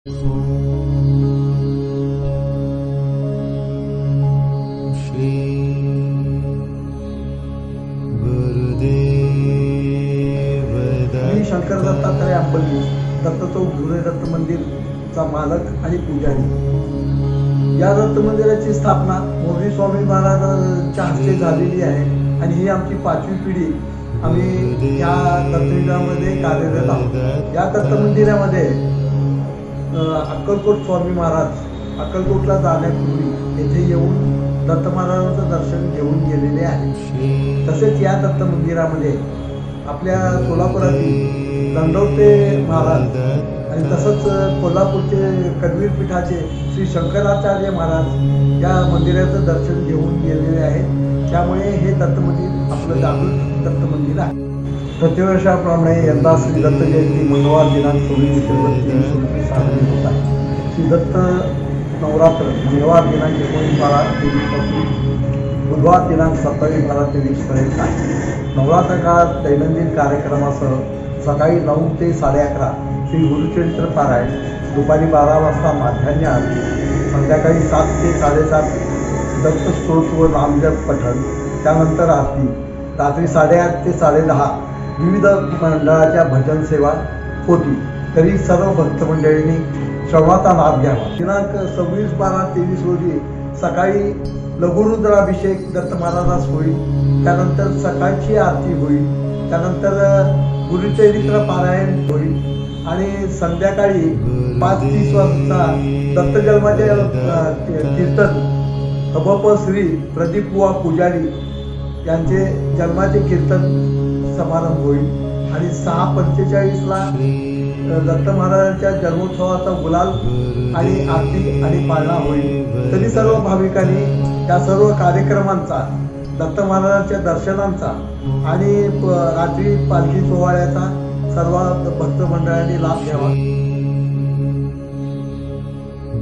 श्री गुरुदेव मी शंकर दत्तात्रय अंबली दत्त चौक जुने दत्त मंदिरचा मालक आणि पुजारी। या दत्त मंदिराची स्थापना मोरी स्वामी महाराजांच्या हस्ते झालेली आहे आणि ही आमची 5वी पिढी आम्ही या दत्त मंदिरामध्ये कार्यरत आहोत। या दत्त मंदिरामध्ये अक्कलकोट स्वामी महाराज अक्कलकोटला जाण्यापूर्वी येथे येऊन दत्त महाराजांचं दर्शन घेऊन गेलेले आहे। तसेच या दत्त मंदिरामध्ये आपल्या सोलापुरातील दंडवते महाराज आणि तसंच कोल्हापूरचे कबीर पीठाचे श्री शंकराचार्य महाराज या मंदिराचं दर्शन घेऊन गेलेले आहेत। त्यामुळे हे दत्त मंदिर आपलं जागृत दत्त मंदिर आहे। प्रतिवर्षाप्रमाणे यंदा श्री दत्त जयंती मंगळवार दिनांक 26 डिसेंबर 2023 साजरी होत आहे। श्री दत्त नवरात्र मंगळवार दिनांक 19/12/23 बुधवार दिनांक 27/12/23 पर्यंत आहे। नवरात्र काळात दैनंदिन कार्यक्रमासह सकाळी 9 ते 11:30 श्री गुरुचरित्र पारायण, दुपारी 12 वाजता माध्यान्ह आरती, संध्याकाळी 7 ते 7:30 दत्तस्तोत्र व नामजप पठण, त्यानंतर आरती, रात्री 8:30 ते 10:30 विविध मंडळाच्या भजन सेवा होती। तरी सर्व भक्त मंडळींनी श्रवणाचा लाभ घ्यावा। दिनांक 26/12/23 रोजी सकाळी लघुरुद्राभिषेक दत्त महाराजास होईल, त्यानंतर सकाळची आरती होईल, त्यानंतर गुरुचरित्र पारायण होईल आणि संध्याकाळी 5:30 वाजता दत्तजन्माचे कीर्तन हबप श्री प्रदीप बुवा पुजारी यांचे जन्माचे कीर्तन समारंभ होईल आणि 6:45ला दत्त महाराजांच्या जन्मोत्सवाचा गुलाल आणि आरती आणि पाळणा होईल। तरी सर्व भाविकांनी या सर्व कार्यक्रमांचा, दत्त महाराजांच्या दर्शनांचा आणि रात्री पालखी सोहळ्याचा सर्व भक्त मंडळांनी लाभ घ्यावा।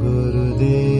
गुरुदेव।